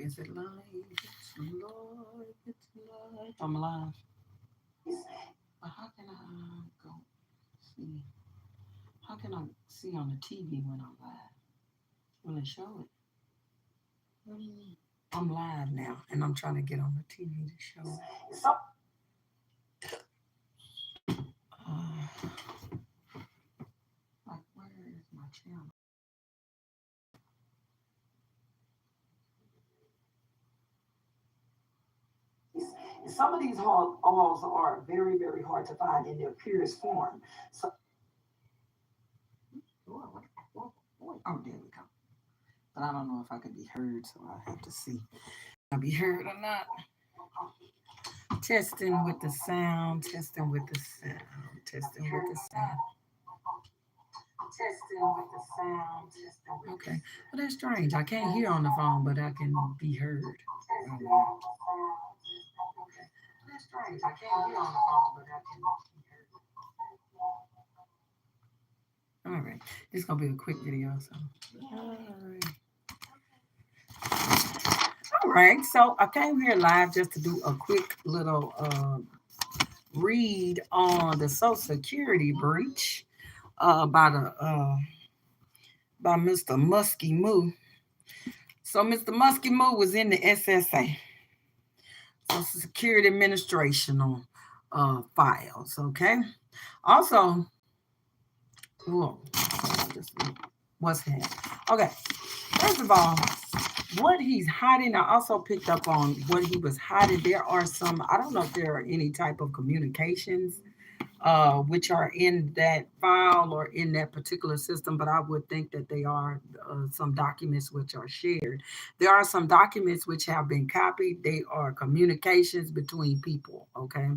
Is it live? It's live. It's live. I'm live. But how can I go see? How can I see on the TV when I'm live? Will it show it? What do you mean? I'm live now, and I'm trying to get on the TV to show it. Uh, like, where is my channel? Some of these halls are very, very hard to find in their purest form. So, oh, there we go. But I don't know if I could be heard, so I have to see. I'll be heard or not. Testing with the sound, testing with the sound, testing with the sound, testing with the sound, testing with. Okay, well that's strange. I can't hear on the phone, but I can be heard. Okay, that's strange. I can't hear on the phone, but I can be heard. All right, this is gonna be a quick video, so. All right. All right, so I came here live just to do a quick little read on the Social Security breach by Mr. Musky Moo. So Mr. Musky Moo was in the SSA, Social Security Administration on files. Okay. Also, whoa, what's happening? Okay. First of all, what he's hiding, I also picked up on what he was hiding. There are some, I don't know if there are any type of communications which are in that file or in that particular system, but I would think that they are some documents which are shared. There are some documents which have been copied. They are communications between people. Okay.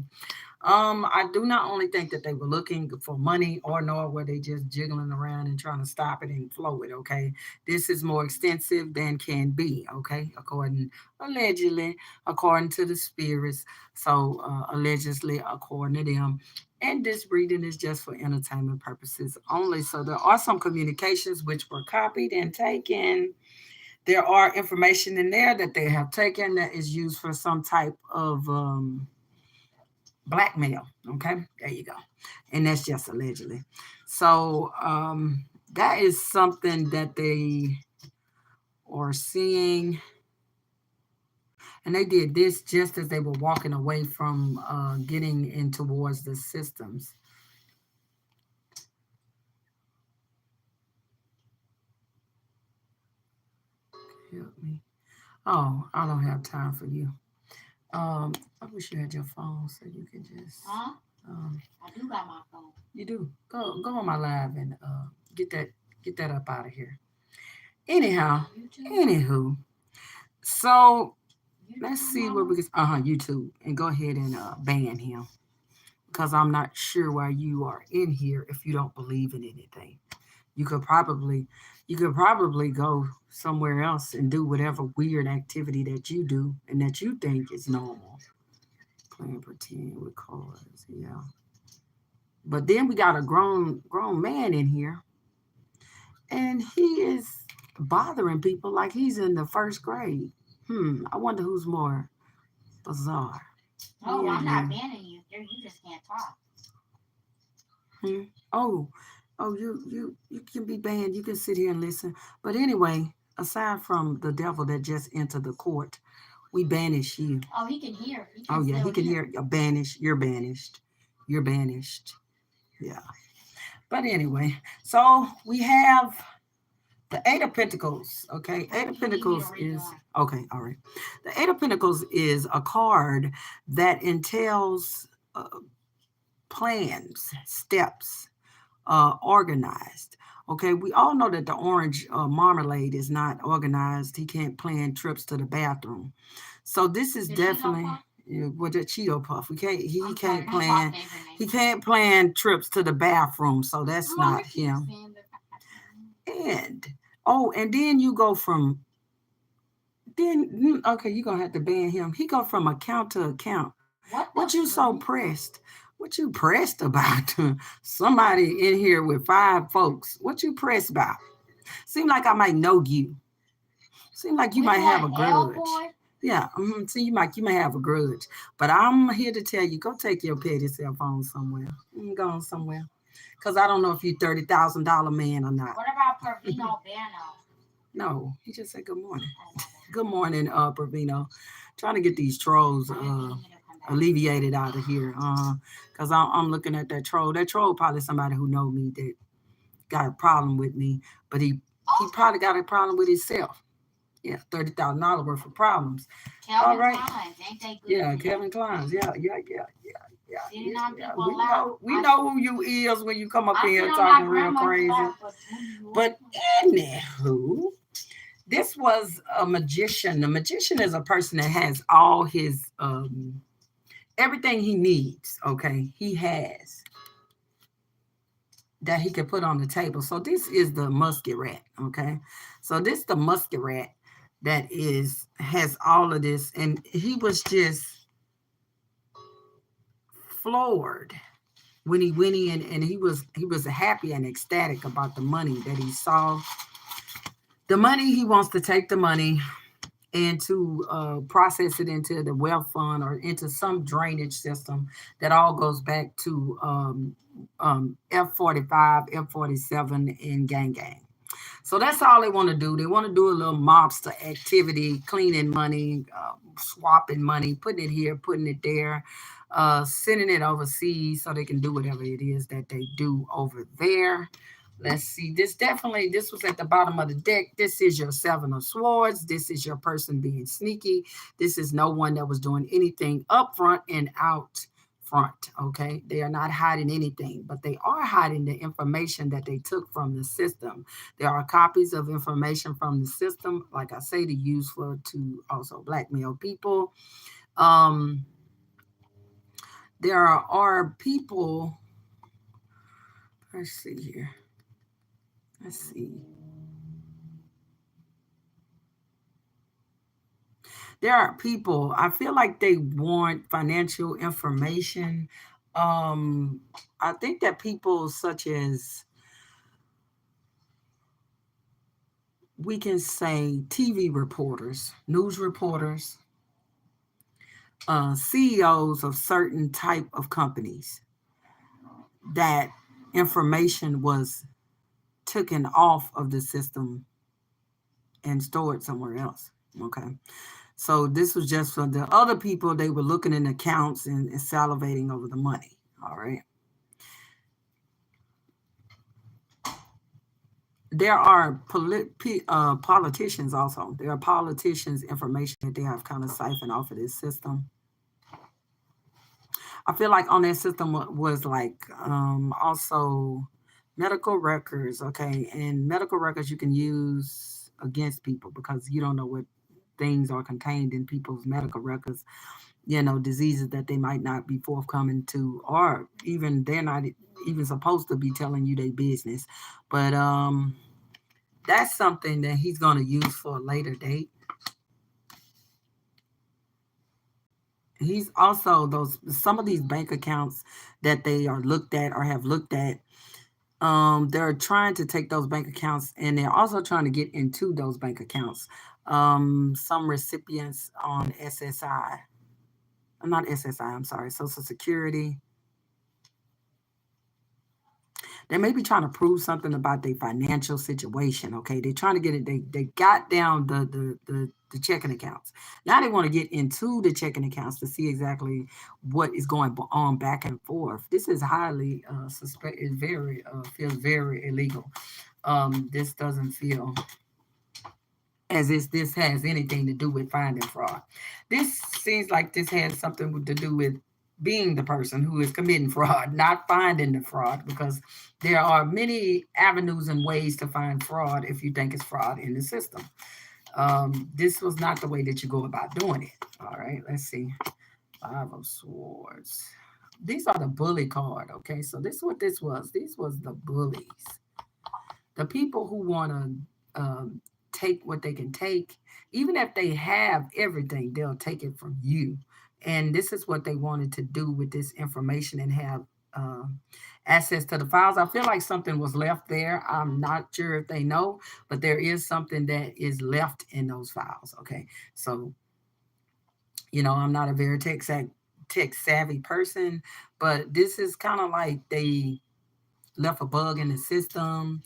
I do not only think that they were looking for money, or nor were they just jiggling around and trying to stop it and flow it. Okay, this is more extensive than can be. Okay, allegedly, according to the spirits. So allegedly, according to them. And this reading is just for entertainment purposes only. So there are some communications which were copied and taken. There are information in there that they have taken that is used for some type of blackmail. Okay, there you go. And that's just allegedly. So that is something that they are seeing. And they did this just as they were walking away from getting in towards the systems. Help me. Oh, I don't have time for you. I wish you had your phone so you could just. Huh? Um, I do got my phone. you do. Go on my live and get that up out of here. Anyhow, anywho, so let's see where we can. YouTube, and go ahead and ban him because I'm not sure why you are in here if you don't believe in anything. You could probably you could probably go somewhere else and do whatever weird activity that you do and that you think is normal. Playing pretend with cards, yeah. But then we got a grown man in here, and he is bothering people like he's in the first grade. I wonder who's more bizarre. Oh, I'm not banning you. You just can't talk. Hmm? Oh, you can be banned. You can sit here and listen. But anyway, aside from the devil that just entered the court, we banish you. Oh, he can hear. Oh yeah, he can hear. You're banished. You're banished. You're banished. Yeah. But anyway, so we have the Eight of Pentacles. Okay, Eight of Pentacles is okay. All right. The Eight of Pentacles is a card that entails plans, steps, organized. Okay, we all know that the orange marmalade is not organized. He can't plan trips to the bathroom. So this is definitely with the Cheeto Puff. He can't plan. He can't plan trips to the bathroom. So that's not him. And and then you go from okay, you're gonna have to ban him. He go from account to account. What you so pressed? What you pressed about? Somebody in here with 5 folks. What you pressed about? Seem like I might know you. Seem like you Which might have one? a L grudge. boy? Yeah, see, you may have a grudge, but I'm here to tell you, go take your petty self on somewhere. Go on somewhere, cause I don't know if you $30,000 man or not. What about Pervino Bano? No, he just said good morning. Oh my bad. Good morning, Provino. Trying to get these trolls I've been meaning you to come back. alleviated out of here. Cause I'm looking at that troll. That troll probably somebody who know me that got a problem with me, but he probably got a problem with himself. Yeah, $30,000 worth of problems. All Calvin right. Klein, ain't they good Yeah, today? Kevin Klein's. Sitting on Yeah. people's lap. We know who you is when you come up I here sit on my talking real grandmother's crazy. lap for 2 years. But anywho, this was a magician. A magician is a person that has all his everything he needs. Okay, he has that he can put on the table. So this is the musky rat. Okay, so this the musky rat that is has all of this, and he was just floored when he went in, and he was happy and ecstatic about the money that he saw. The money, he wants to take the money and to process it into the wealth fund or into some drainage system that all goes back to F45, F47, and gang gang. So that's all they want to do. They want to do a little mobster activity, cleaning money, swapping money, putting it here, putting it there, sending it overseas so they can do whatever it is that they do over there. Let's see. This was at the bottom of the deck. This is your seven of swords. This is your person being sneaky. This is no one that was doing anything up front and out front. Okay. They are not hiding anything, but they are hiding the information that they took from the system. There are copies of information from the system, like I say, to use for to also blackmail people. Um, there are people. Let's see here. Let's see. There are people, I feel like they want financial information. Um, I think that people such as, we can say, TV reporters, news reporters, CEOs of certain type of companies, that information was taken off of the system and stored somewhere else. Okay. So this was just for the other people. They were looking in accounts and salivating over the money. All right. There are politicians also. There are politicians' information that they have kind of siphoned off of this system. I feel like on that system was like also medical records. Okay, and medical records you can use against people because you don't know what things are contained in people's medical records. Diseases that they might not be forthcoming to, or even they're not even supposed to be telling you their business. But that's something that he's going to use for a later date. He's also those some of these bank accounts that they are looked at or have looked at. They're trying to take those bank accounts and they're also trying to get into those bank accounts. Some recipients on SSI, I'm not SSI, I'm sorry, Social Security. They may be trying to prove something about their financial situation. Okay, they're trying to get it. They got down the checking accounts. Now they want to get into the checking accounts to see exactly what is going on back and forth. This is highly suspect. Is very feels very illegal. This doesn't feel as if this has anything to do with finding fraud. This seems like this has something to do with being the person who is committing fraud, not finding the fraud, because there are many avenues and ways to find fraud if you think it's fraud in the system. This was not the way that you go about doing it. All right, let's see. Five of Swords. These are the bully card. Okay, so this is what this was. These was the bullies, the people who want to take what they can take. Even if they have everything, they'll take it from you. And this is what they wanted to do with this information and have uh, access to the files. I feel like something was left there. I'm not sure if they know, but there is something that is left in those files. Okay, so I'm not a very tech savvy person, but this is kind of like they left a bug in the system,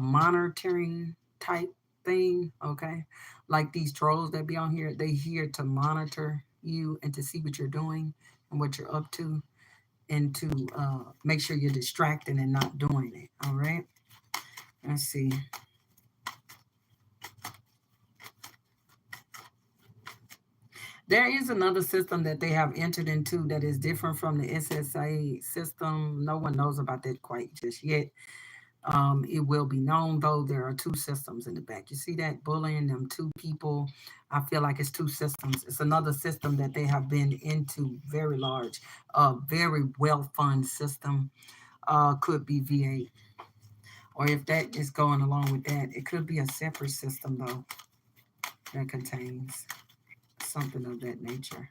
monitoring type thing. Okay, like these trolls that be on here, they here to monitor you and to see what you're doing and what you're up to, and to make sure you're distracted and not doing it. All right. Let's see. There is another system that they have entered into that is different from the SSA system. No one knows about that quite just yet. It will be known though. There are two systems in the back. You see that bullying them two people. I feel like it's two systems. It's another system that they have been into, very large, very well funded system. Could be VA, or if that is going along with that, it could be a separate system though that contains something of that nature.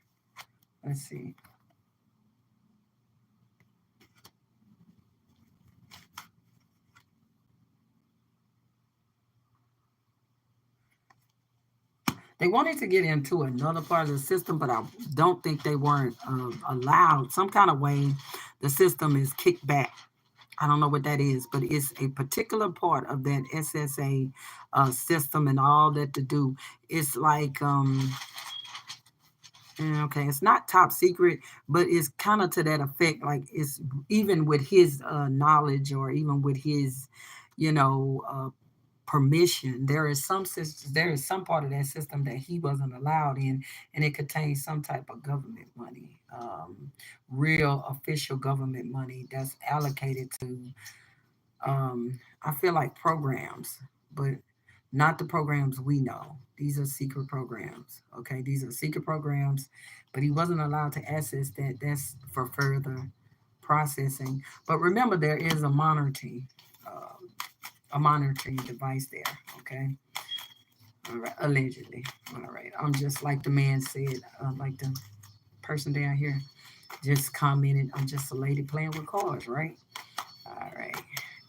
Let's see. They wanted to get into another part of the system, but I don't think they weren't allowed. Some kind of way, the system is kicked back. I don't know what that is, but it's a particular part of that SSA system and all that to do. It's like, okay, it's not top secret, but it's kind of to that effect. Like it's even with his knowledge, or even with his, you know, uh, permission. There is some part of that system that he wasn't allowed in, and it contains some type of government money, real official government money that's allocated to. I feel like programs, but not the programs we know. These are secret programs. Okay, these are secret programs, but he wasn't allowed to access that. That's for further processing. But remember, there is a monitoring device there. Okay. All right. Allegedly. All right. I'm just like the man said, like the person down here just commented, I'm just a lady playing with cards, right? All right.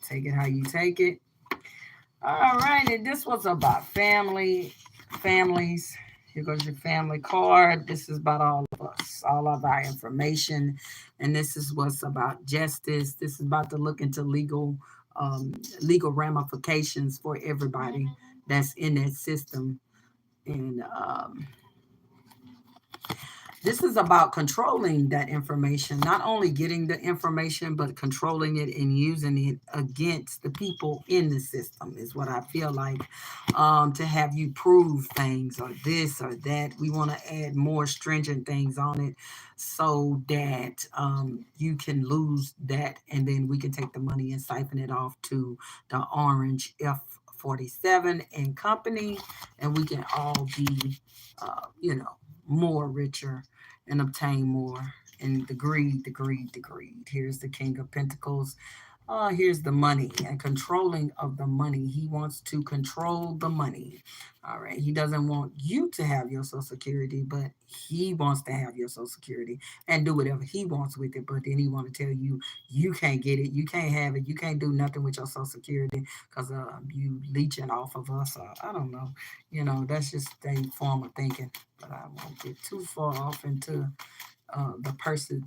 Take it how you take it. All right. And this was about families. Here goes your family card. This is about all of us, all of our information. And this is what's about justice. This is about to look into um, legal ramifications for everybody that's in that system. And this is about controlling that information, not only getting the information, but controlling it and using it against the people in the system, is what I feel like. To have you prove things or this or that. We want to add more stringent things on it so that you can lose that, and then we can take the money and siphon it off to the Orange F47 and company, and we can all be, more richer and obtain more. And the greed, the greed, the greed. Here's the King of Pentacles. Here's the money and controlling of the money. He wants to control the money. All right. He doesn't want you to have your Social Security, but he wants to have your Social Security and do whatever he wants with it. But then he want to tell you you can't get it, you can't have it, you can't do nothing with your Social Security because you leeching off of us. I don't know. That's just a form of thinking. But I won't get too far off into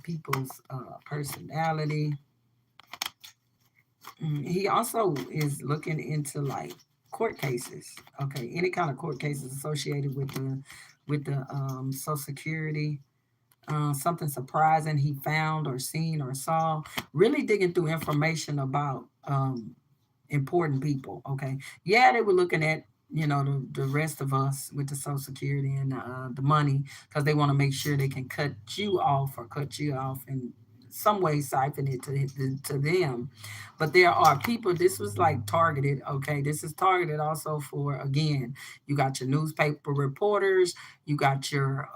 people's personality. He also is looking into like court cases. Okay, any kind of court cases associated with the Social Security. Something surprising he found or seen or saw. Really digging through information about important people. Okay, yeah, they were looking at the rest of us with the Social Security and the money, because they want to make sure they can cut you off and some way siphon it to them. But there are people, this was like targeted. Okay, this is targeted also for, again, you got your newspaper reporters, you got your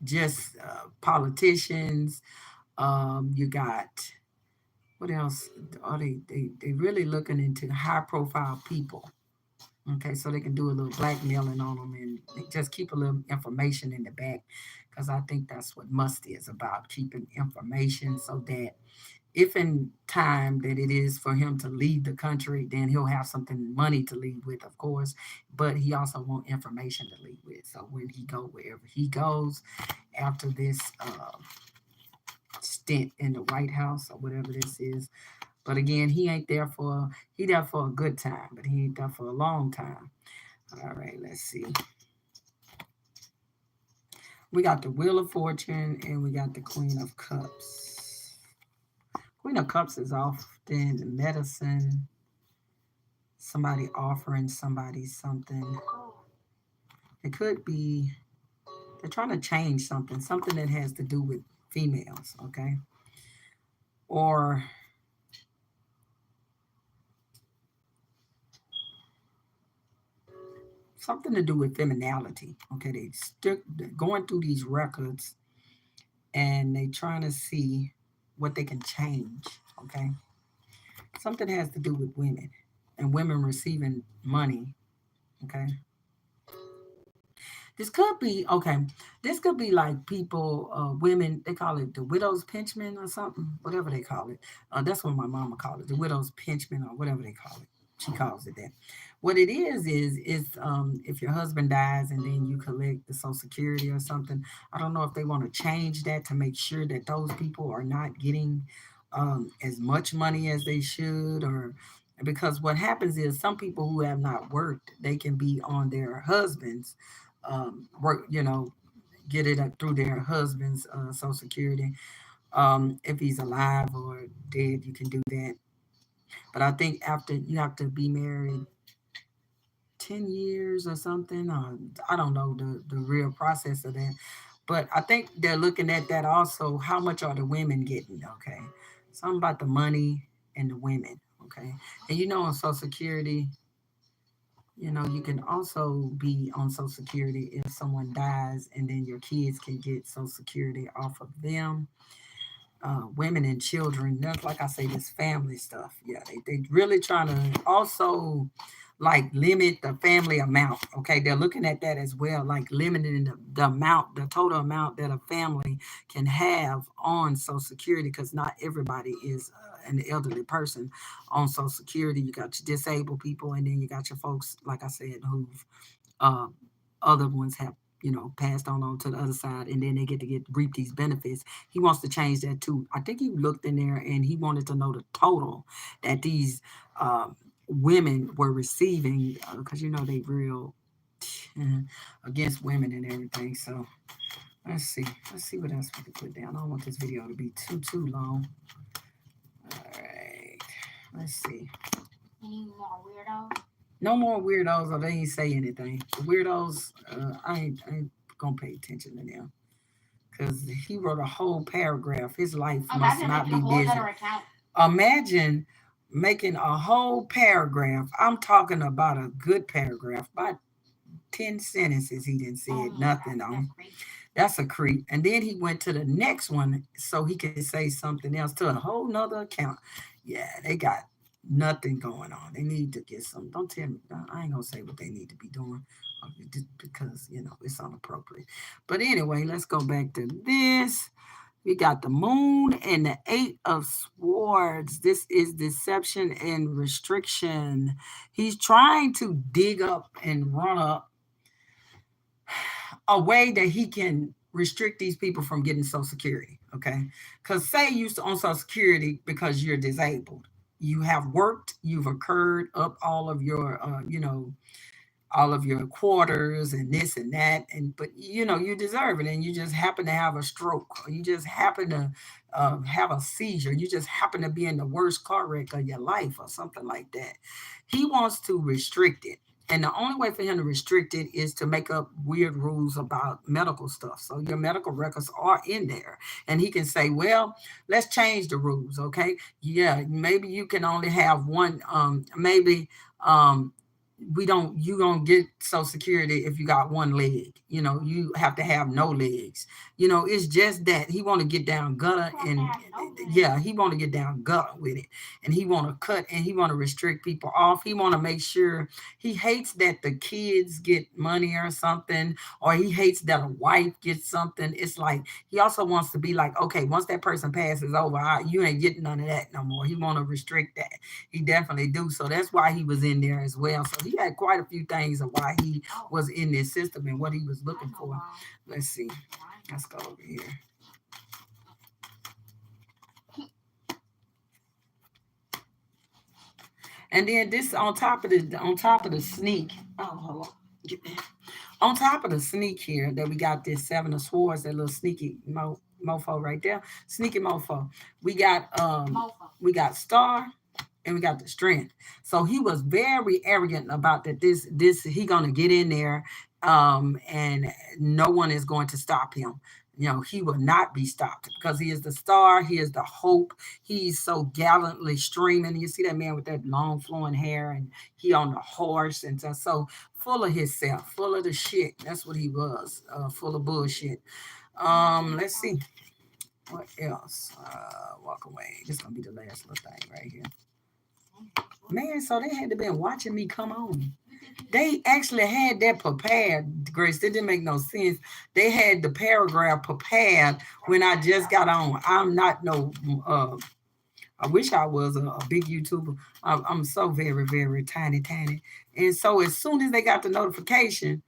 just politicians, you got, what else are they really looking into high profile people. Okay, so they can do a little blackmailing on them and just keep a little information in the back, because I think that's what Musty is about, keeping information so that if in time that it is for him to leave the country, then he'll have something money to leave with, of course, but he also want information to leave with. So when he go wherever he goes after this stint in the White House or whatever this is, but again, he there for a good time, but he ain't there for a long time. All right, let's see. We got the Wheel of Fortune and we got the Queen of Cups. Queen of Cups is often medicine, somebody offering somebody something. It could be they're trying to change something, something that has to do with females, okay? Or something to do with femininity, okay? They're going through these records and they trying to see what they can change, okay? Something has to do with women and women receiving money, okay? This could be okay. This could be like people, women. They call it the widow's pinchman or something, whatever they call it. That's what my mama called it, the widow's pinchman or whatever they call it. She calls it that. What it is if your husband dies and then you collect the Social Security or something. I don't know if they want to change that to make sure that those people are not getting as much money as they should, or because what happens is some people who have not worked, they can be on their husbands work, get it up through their husband's Social Security. If he's alive or dead, you can do that. But I think after you have to be married 10 years or something. I don't know the real process of that. But I think they're looking at that also. How much are the women getting? Okay. Something about the money and the women. Okay. And on Social Security, you can also be on Social Security if someone dies, and then your kids can get Social Security off of them. Women and children, that's like I say, this family stuff. Yeah, they really trying to also like limit the family amount. Okay, they're looking at that as well, like limiting the amount, the total amount that a family can have on Social Security, because not everybody is an elderly person on Social Security. You got your disabled people, and then you got your folks, like I said, who've uh, other ones have passed on to the other side, and then they get to reap these benefits. He wants to change that too. I think he looked in there and he wanted to know the total that these women were receiving, because they real against women and everything. So let's see what else we can put down. I don't want this video to be too long. All right, let's see. Any more weirdos? No more weirdos, or they ain't say anything. The weirdos, I ain't gonna pay attention to them, because he wrote a whole paragraph. His life must Imagine not making be a whole busy. other account. Imagine making a whole paragraph. I'm talking about a good paragraph, about 10 sentences. He didn't say nothing on. That's a creep. And then he went to the next one so he could say something else to a whole nother account. Yeah, they got nothing going on. They need to get some. Don't tell me. I ain't gonna say what they need to be doing, just because it's inappropriate. But anyway, let's go back to this. We got the moon and the eight of swords. This is deception and restriction. He's trying to dig up and run up a way that he can restrict these people from getting Social Security. Okay, because say you on Social Security because you're disabled, you have worked, you've occurred up all of your quarters and this and that, and but you deserve it, and you just happen to have a stroke, or you just happen to have a seizure, you just happen to be in the worst car wreck of your life or something like that. He wants to restrict it, and the only way for him to restrict it is to make up weird rules about medical stuff. So your medical records are in there. And he can say, well, let's change the rules, okay? Yeah, maybe you can only have one, maybe you gonna get Social Security if you got one leg. You have to have no legs. It's just that he want to get down gutter, You have to and have no yeah, legs. he want to get down gutter with it, and he want to cut, and he want to restrict people off. He want to make sure, he hates that the kids get money or something, or he hates that a wife gets something. It's like he also wants to be like, okay, once that person passes over, you ain't getting none of that no more. He want to restrict that. He definitely do. So that's why he was in there as well. So he had quite a few things of why he Oh, was in this system and what he was I looking know for. why. Let's see. Why? Let's go over here. And then this on top of the sneak. Oh, hold on. Get that. On top of the sneak here, that we got this seven of swords, that little sneaky mofo right there. Sneaky mofo. We got Mofo. we got star, and we got the strength. So he was very arrogant about that. This he gonna get in there, and no one is going to stop him. He will not be stopped because he is the star. He is the hope. He's so gallantly streaming. You see that man with that long flowing hair, and he on the horse, and so full of himself, full of the shit. That's what he was, full of bullshit. Let's see what else. Walk away. This gonna be the last little thing right here. Man, so they had to been watching me come on. They actually had that prepared, Grace. That didn't make no sense. They had the paragraph prepared when I just got on. I'm not no. I wish I was a big YouTuber. I'm so very, very tiny, tiny. And so as soon as they got the notification,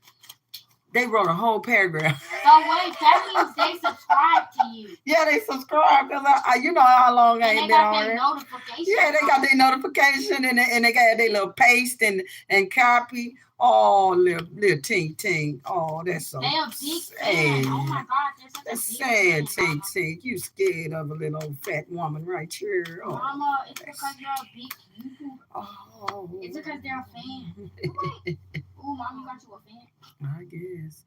they wrote a whole paragraph. So wait, that means they subscribe to you. Yeah, they subscribed because you know how long I And ain't they been got on their here. notification. Yeah, they got their notification, and they got their little paste and copy. Oh, little tink tink. Oh, that's so They a big fan. Oh my sad. God, they're such a That's big sad, fan, tink Mama. tink. You scared of a little old fat woman right here. Oh, Mama, it's that's, because you're a big YouTuber. oh. It's because they're a fan. Ooh, Mom, you got you a fan. I guess.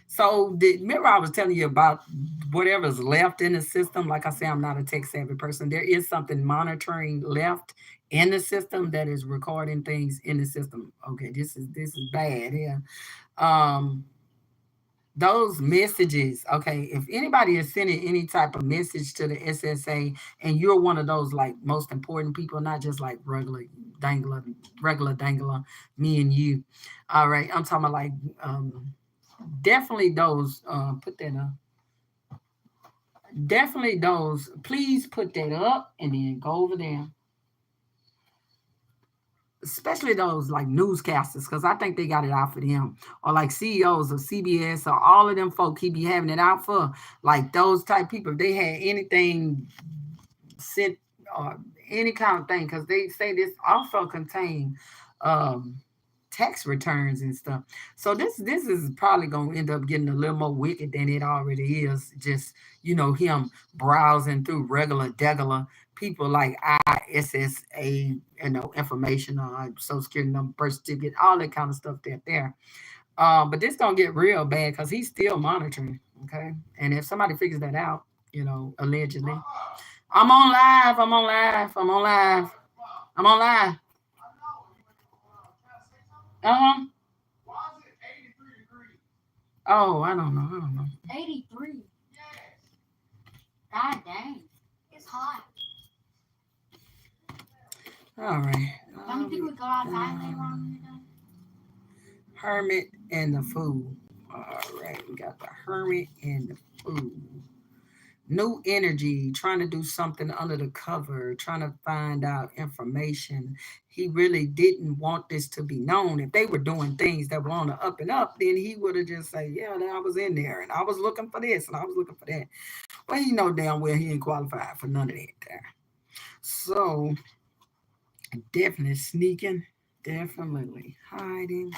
So remember I was telling you about whatever's left in the system. Like I say, I'm not a tech savvy person. There is something monitoring left in the system that is recording things in the system. Okay, this is bad here. Um, those messages. Okay, if anybody is sending any type of message to the SSA, and you're one of those like most important people, not just like dangler, regular dangler, me and you. All right, I'm talking about like definitely those put that up, definitely those, please put that up and then go over there, especially those like newscasters, because I think they got it out for them, or like CEOs of CBS, or all of them folk he be having it out for, like those type people. If they had anything sent or any kind of thing, because they say this also contain um tax returns and stuff. So this is probably gonna end up getting a little more wicked than it already is. Just him browsing through regular degular people like ISSA, information on social security number, birth certificate, all that kind of stuff there. But this gonna get real bad because he's still monitoring. Okay, and if somebody figures that out, allegedly, I'm on live. I'm on live. I'm on live. I'm on live. Uh huh. Oh, I don't know. I don't know. 83. God dang. It's hot. All right. Don't you think we go outside later on in the day? Hermit and the food. All right. We got the hermit and the food. New energy, trying to do something under the cover, trying to find out information. He really didn't want this to be known. If they were doing things that were on the up and up, then he would have just said, yeah, I was in there and I was looking for this and I was looking for that. But he know damn well he ain't qualified for none of that there. So definitely sneaking, definitely hiding,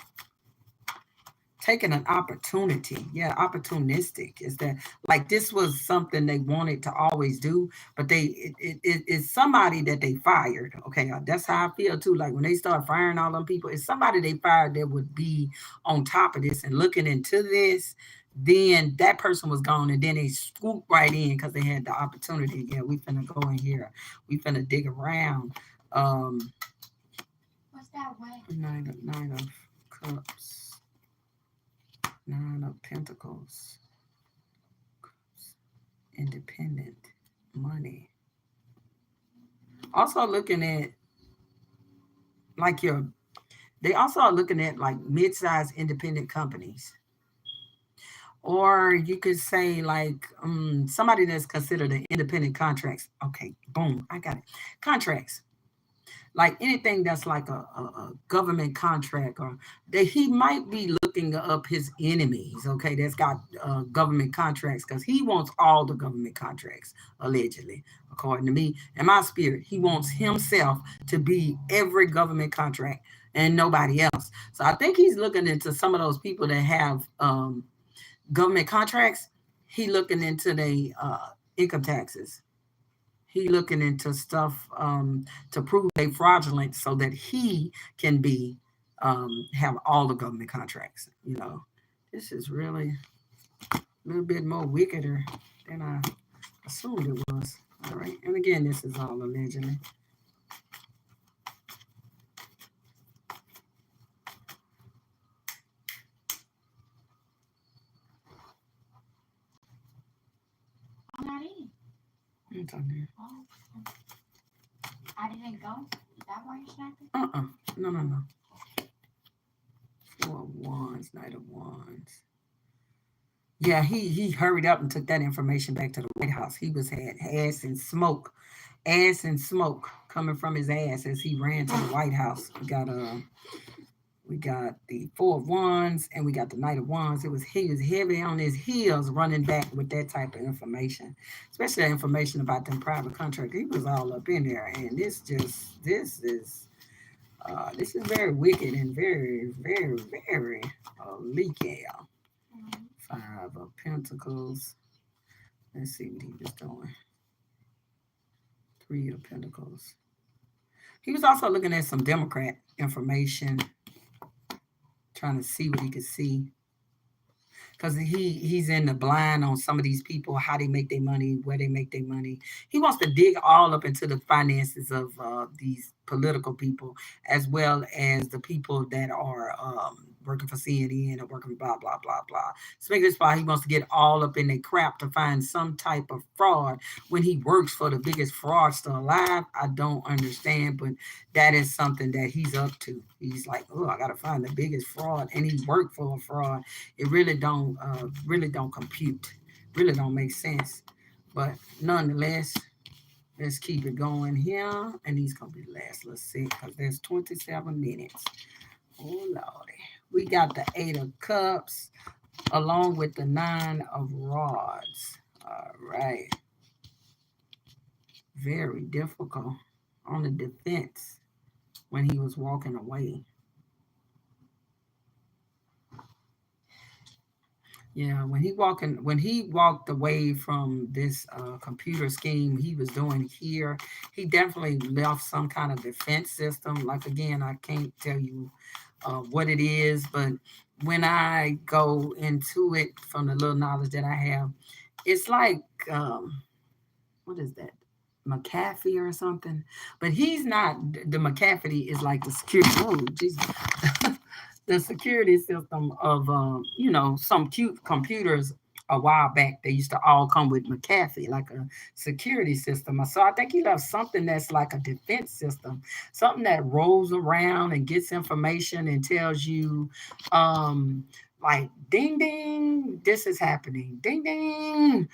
taking an opportunity. Yeah, opportunistic is that, like, this was something they wanted to always do, but it's somebody that they fired. Okay, that's how I feel too. Like when they start firing all them people, it's somebody they fired that would be on top of this and looking into this. Then that person was gone, and then they swooped right in because they had the opportunity. Yeah, we finna go in here. We finna dig around. Um, What's that way? Knight of Cups. Nine of Pentacles. Independent. Money. Also looking at like they also are looking at like mid-sized independent companies. Or you could say like somebody that's considered an independent contracts. Okay, boom, I got it. Contracts. Like anything that's like a government contract, or that he might be looking up his enemies, okay, that's got government contracts, because he wants all the government contracts, allegedly, according to me and my spirit. He wants himself to be every government contract and nobody else. So I think he's looking into some of those people that have government contracts. He looking into the income taxes. He looking into stuff to prove they fraudulent so that he can be have all the government contracts. This is really a little bit more wickeder than I assumed it was. All right, and again, this is all allegedly. I'm not in. It's on there. Oh, I didn't go. Is that why you're snapping? No. Four of Wands, Knight of Wands. Yeah, he hurried up and took that information back to the White House. He was had ass and smoke coming from his ass as he ran to the White House. We got the Four of Wands and we got the Knight of Wands. He was heavy on his heels running back with that type of information, especially that information about them private contracts. He was all up in there, and this is very wicked and very, very, very leaky. Five of Pentacles. Let's see what he was doing. Three of Pentacles. He was also looking at some Democrat information, trying to see what he could see. Because he's in the blind on some of these people, how they make their money, where they make their money. He wants to dig all up into the finances of these political people, as well as the people that are working for CNN or working blah, blah, blah, blah. So this why he wants to get all up in their crap to find some type of fraud when he works for the biggest fraudster alive. I don't understand, but that is something that he's up to. He's like, oh, I got to find the biggest fraud, and he worked for a fraud. It really don't compute, really don't make sense. But nonetheless, let's keep it going here, and these gonna be the last. Let's see, because there's 27 minutes. Oh lordy, we got the Eight of Cups along with the Nine of Rods. All right, very difficult on the defense when he was walking away. Yeah, when he walked away from this computer scheme he was doing here, he definitely left some kind of defense system. Like again, I can't tell you what it is, but when I go into it from the little knowledge that I have, it's like what is that? McAfee or something, but he's not. The McAfee is like the security. Oh, Jesus. The security system of some cute computers a while back. They used to all come with McAfee, like a security system. So I think he left something that's like a defense system, something that rolls around and gets information and tells you, like ding ding, this is happening. Ding ding,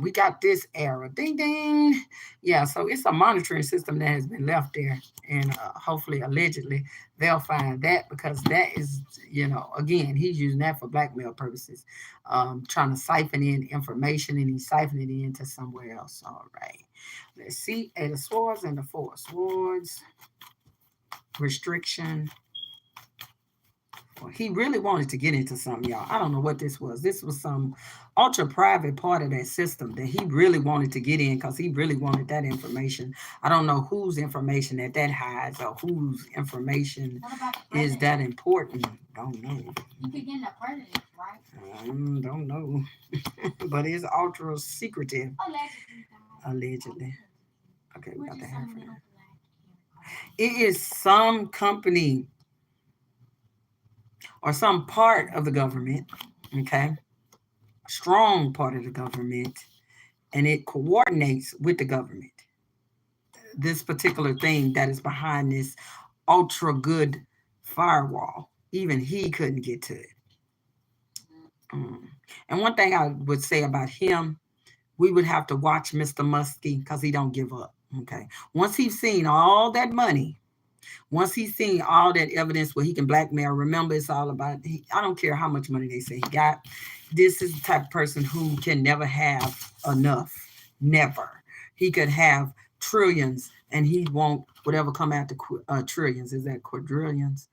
we got this error. Ding ding, yeah. So it's a monitoring system that has been left there, and hopefully, allegedly, they'll find that, because that is, again, he's using that for blackmail purposes, trying to siphon in information, and he's siphoning it into somewhere else. All right, let's see. Eight of Swords and the Four of Swords. Restriction. Well, he really wanted to get into something, y'all. I don't know what this was. This was some ultra private part of that system that he really wanted to get in, because he really wanted that information. I don't know whose information that hides, or whose information is that important. Don't know. You could get in the president, right? Don't know. But it's ultra secretive. Allegedly. Allegedly. Okay, we got the half. It is some company or some part of the government, okay, strong part of the government, and it coordinates with the government. This particular thing that is behind this ultra good firewall, even he couldn't get to it. Mm. And one thing I would say about him, we would have to watch Mr. Musky because he don't give up. Okay. Once he's seen all that money, once he's seen all that evidence where he can blackmail, remember it's all about, I don't care how much money they say he got. This is the type of person who can never have enough. Never. He could have trillions and he won't, whatever come after trillions, is that quadrillions?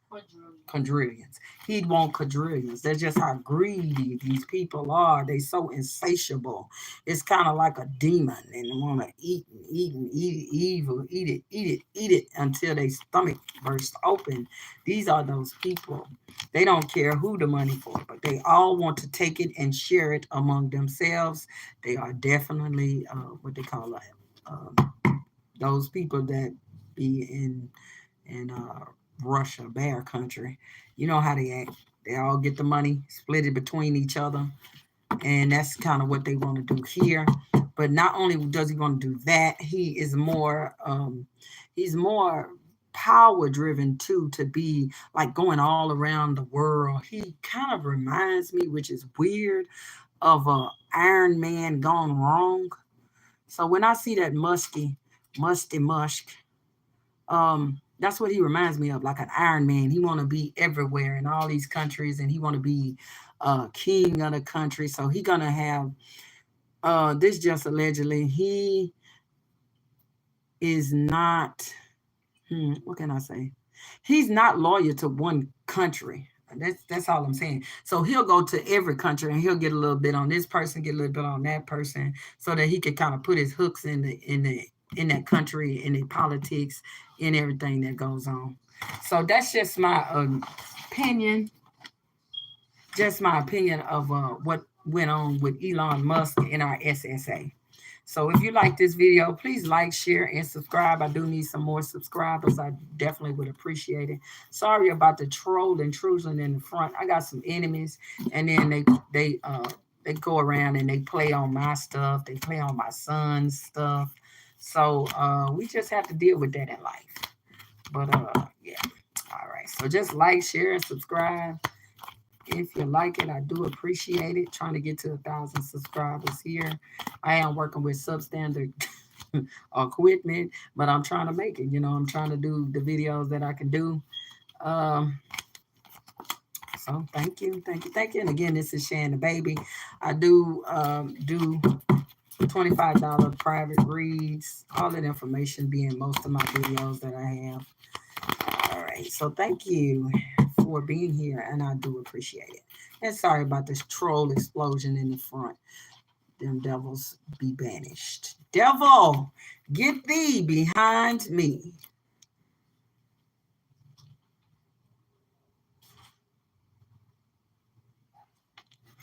Quadrillions. He'd want quadrillions. That's just how greedy these people are. They so insatiable. It's kind of like a demon, and they want to eat and eat and eat it, evil, eat it until their stomach bursts open. These are those people. They don't care who the money for, but they all want to take it and share it among themselves. They are definitely what they call those people that be in Russia, bear country. You know how they act. They all get the money, split it between each other, and that's kind of what they want to do here. But not only does he want to do that, he's more power driven too, to be like going all around the world. He kind of reminds me, which is weird, of a Iron Man gone wrong. So when I see that Musty Musk, that's what he reminds me of, like an Iron Man. He want to be everywhere in all these countries, and he want to be king of the country. So he gonna have this just allegedly. He is not. What can I say? He's not loyal to one country. That's all I'm saying. So he'll go to every country and he'll get a little bit on this person, get a little bit on that person, so that he can kind of put his hooks in that country, in the politics, in everything that goes on. So that's just my opinion. Just my opinion of what went on with Elon Musk and our SSA. So if you like this video, please like, share, and subscribe. I do need some more subscribers. I definitely would appreciate it. Sorry about the troll intrusion in the front. I got some enemies, and then they go around and they play on my stuff. They play on my son's stuff. So we just have to deal with that in life. But yeah. All right. So just like, share, and subscribe. If you like it, I do appreciate it. Trying to get to 1,000 subscribers here. I am working with substandard equipment, but I'm trying to make it. You know, I'm trying to do the videos that I can do. Um, so thank you. And again, this is Shan the Baby. I do $25 private reads. All that information being most of my videos that I have. All right. So thank you for being here, and I do appreciate it. And sorry about this troll explosion in the front. Them devils be banished. Devil, get thee behind me.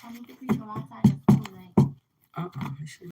I need the people outside of school, like. Uh-uh.